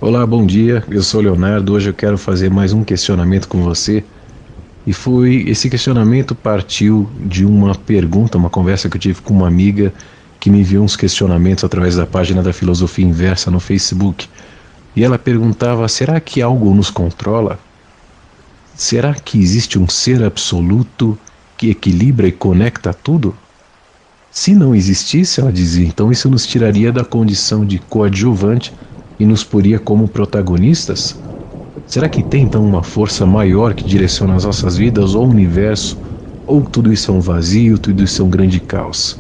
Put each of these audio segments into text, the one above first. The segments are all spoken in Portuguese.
Olá, bom dia. Eu sou o Leonardo. Hoje eu quero fazer mais um questionamento com você. Esse questionamento partiu de uma pergunta, uma conversa que eu tive com uma amiga que me enviou uns questionamentos através da página da Filosofia Inversa no Facebook. E ela perguntava: será que algo nos controla? Será que existe um ser absoluto que equilibra e conecta tudo? Se não existisse, ela dizia, então isso nos tiraria da condição de coadjuvante e nos poria como protagonistas? Será que tem então uma força maior que direciona as nossas vidas ou o universo? Ou tudo isso é um vazio, tudo isso é um grande caos?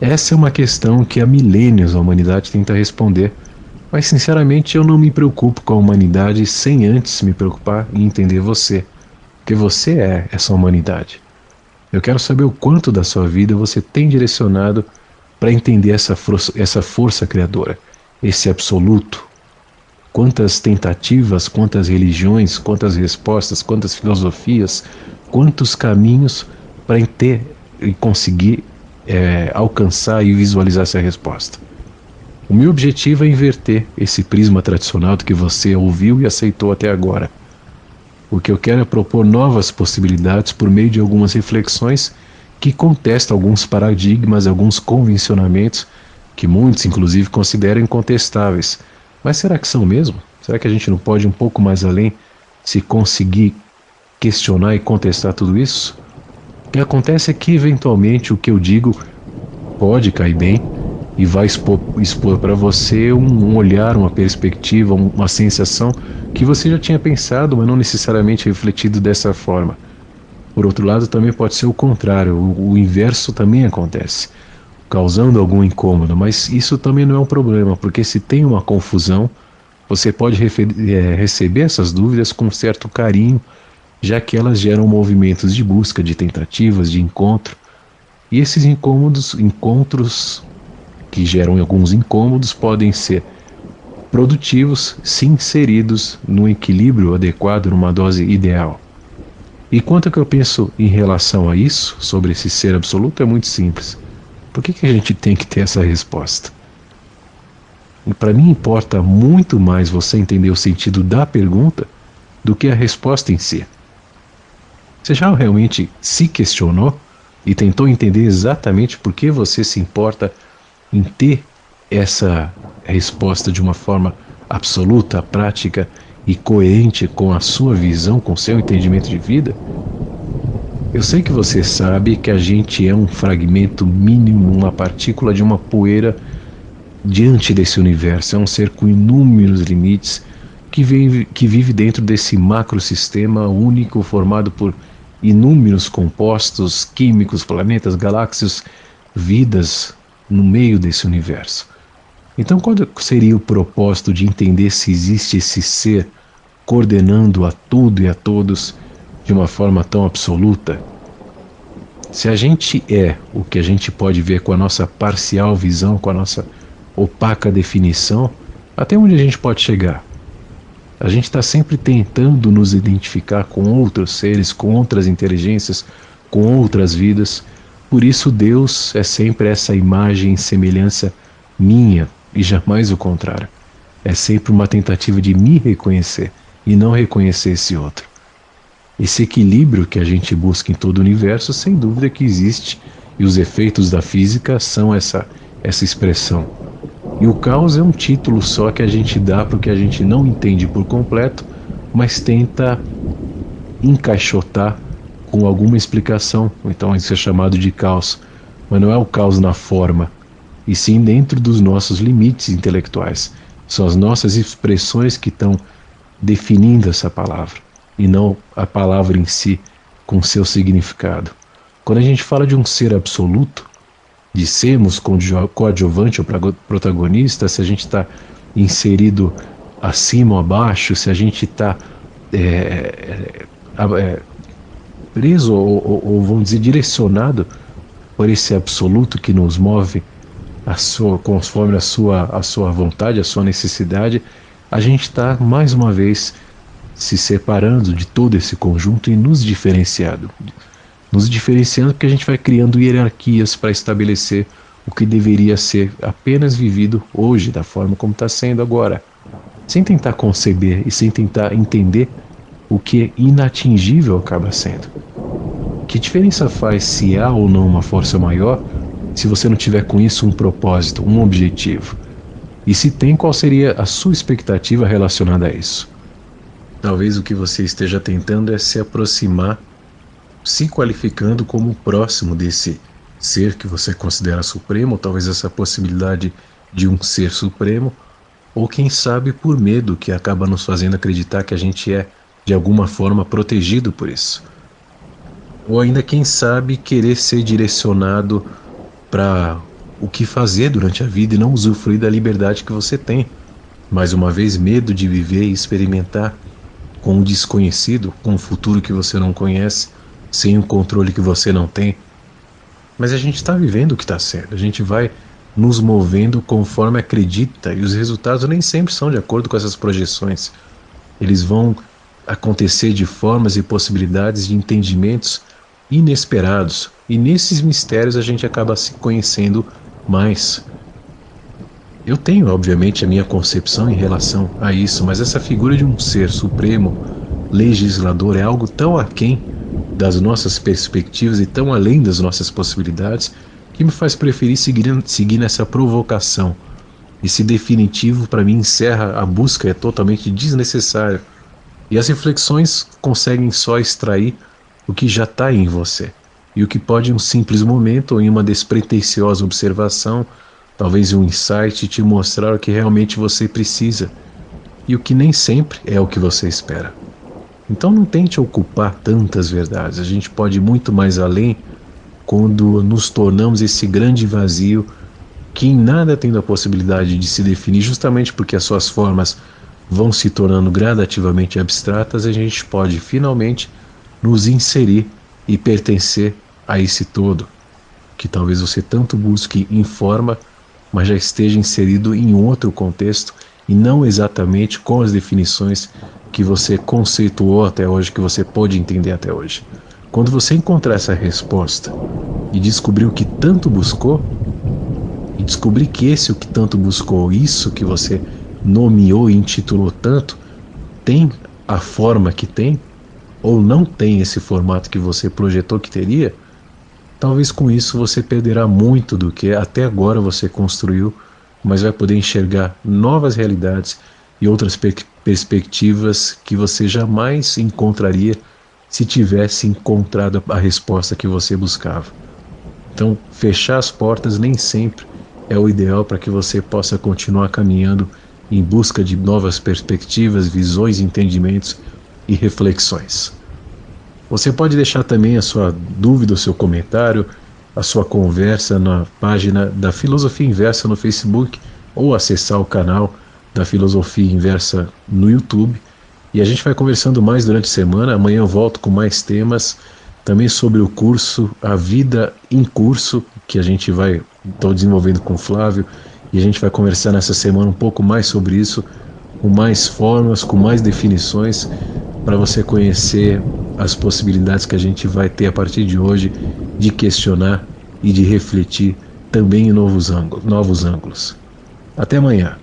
Essa é uma questão que há milênios a humanidade tenta responder, mas sinceramente eu não me preocupo com a humanidade sem antes me preocupar em entender você, porque você é essa humanidade. Eu quero saber o quanto da sua vida você tem direcionado para entender essa força criadora, esse absoluto. Quantas tentativas, quantas religiões, quantas respostas, quantas filosofias, quantos caminhos para ter e conseguir alcançar e visualizar essa resposta. O meu objetivo é inverter esse prisma tradicional do que você ouviu e aceitou até agora. O que eu quero é propor novas possibilidades por meio de algumas reflexões que contestam alguns paradigmas, alguns convencionamentos que muitos, inclusive, consideram incontestáveis. Mas será que são mesmo? Será que a gente não pode ir um pouco mais além se conseguir questionar e contestar tudo isso? O que acontece é que, eventualmente, o que eu digo pode cair bem e vai expor para você um olhar, uma perspectiva, uma sensação que você já tinha pensado, mas não necessariamente refletido dessa forma. Por outro lado, também pode ser o contrário, o inverso também acontece, causando algum incômodo, mas isso também não é um problema, porque se tem uma confusão, você pode receber essas dúvidas com certo carinho, já que elas geram movimentos de busca, de tentativas, de encontro, e esses encontros que geram alguns incômodos podem ser produtivos se inseridos no equilíbrio adequado, numa dose ideal. E quanto que eu penso em relação a isso, sobre esse ser absoluto, é muito simples. Por que a gente tem que ter essa resposta? E para mim importa muito mais você entender o sentido da pergunta do que a resposta em si. Você já realmente se questionou e tentou entender exatamente por que você se importa em ter essa resposta de uma forma absoluta, prática e coerente com a sua visão, com o seu entendimento de vida? Eu sei que você sabe que a gente é um fragmento mínimo, uma partícula de uma poeira diante desse universo. É um ser com inúmeros limites que vive dentro desse macrosistema único formado por inúmeros compostos químicos, planetas, galáxias, vidas no meio desse universo. Então, qual seria o propósito de entender se existe esse ser coordenando a tudo e a todos de uma forma tão absoluta? Se a gente é o que a gente pode ver com a nossa parcial visão, com a nossa opaca definição, até onde a gente pode chegar? A gente está sempre tentando nos identificar com outros seres, com outras inteligências, com outras vidas. Por isso Deus é sempre essa imagem e semelhança minha e jamais o contrário. É sempre uma tentativa de me reconhecer e não reconhecer esse outro. Esse equilíbrio que a gente busca em todo o universo, sem dúvida que existe, e os efeitos da física são essa expressão. E o caos é um título só que a gente dá para o que a gente não entende por completo, mas tenta encaixotar com alguma explicação. Então isso é chamado de caos, mas não é o caos na forma, e sim dentro dos nossos limites intelectuais. São as nossas expressões que estão definindo essa palavra, e não a palavra em si com seu significado. Quando a gente fala de um ser absoluto, de sermos coadjuvante ou protagonista, se a gente está inserido acima ou abaixo, se a gente está preso ou vamos dizer direcionado por esse absoluto que nos move conforme a sua vontade, a sua necessidade, a gente está mais uma vez se separando de todo esse conjunto e nos diferenciando porque a gente vai criando hierarquias para estabelecer o que deveria ser apenas vivido hoje, da forma como está sendo agora. sem tentar conceber e sem tentar entender o que é inatingível acaba sendo. Que diferença faz se há ou não uma força maior, se você não tiver com isso um propósito, um objetivo? E se tem, qual seria a sua expectativa relacionada a isso? Talvez o que você esteja tentando é se aproximar, se qualificando como próximo desse ser que você considera supremo, ou talvez essa possibilidade de um ser supremo, ou quem sabe por medo que acaba nos fazendo acreditar que a gente é de alguma forma protegido por isso. Ou ainda, quem sabe, querer ser direcionado para o que fazer durante a vida e não usufruir da liberdade que você tem. Mais uma vez, medo de viver e experimentar com o desconhecido, com o futuro que você não conhece, sem o controle que você não tem. Mas a gente está vivendo o que está sendo, a gente vai nos movendo conforme acredita, e os resultados nem sempre são de acordo com essas projeções. Eles vão acontecer de formas e possibilidades de entendimentos inesperados, e nesses mistérios a gente acaba se conhecendo mais. Eu tenho, obviamente, a minha concepção em relação a isso, mas essa figura de um ser supremo, legislador, é algo tão aquém das nossas perspectivas e tão além das nossas possibilidades, que me faz preferir seguir nessa provocação. Esse definitivo, para mim, encerra a busca, é totalmente desnecessário. E as reflexões conseguem só extrair o que já está em você. E o que pode, em um simples momento ou em uma despretensiosa observação, talvez um insight, te mostrar o que realmente você precisa. E o que nem sempre é o que você espera. Então não tente ocupar tantas verdades. A gente pode ir muito mais além quando nos tornamos esse grande vazio que em nada tem a possibilidade de se definir, justamente porque as suas formas vão se tornando gradativamente abstratas. A gente pode finalmente nos inserir e pertencer a esse todo, que talvez você tanto busque em forma, mas já esteja inserido em outro contexto e não exatamente com as definições que você conceituou até hoje, que você pôde entender até hoje. Quando você encontrar essa resposta e descobrir o que tanto buscou, e descobrir que esse o que tanto buscou, isso que você nomeou e intitulou tanto, tem a forma que tem, ou não tem esse formato que você projetou que teria, talvez com isso você perderá muito do que até agora você construiu, mas vai poder enxergar novas realidades e outras perspectivas que você jamais encontraria se tivesse encontrado a resposta que você buscava. Então, fechar as portas nem sempre é o ideal para que você possa continuar caminhando em busca de novas perspectivas, visões, entendimentos e reflexões. Você pode deixar também a sua dúvida, o seu comentário, a sua conversa na página da Filosofia Inversa no Facebook, ou acessar o canal da Filosofia Inversa no YouTube. E a gente vai conversando mais durante a semana. Amanhã eu volto com mais temas, também sobre o curso A Vida em Curso, que a gente estou desenvolvendo com o Flávio, e a gente vai conversar nessa semana um pouco mais sobre isso, com mais formas, com mais definições, para você conhecer as possibilidades que a gente vai ter a partir de hoje de questionar e de refletir também em novos ângulos. Até amanhã.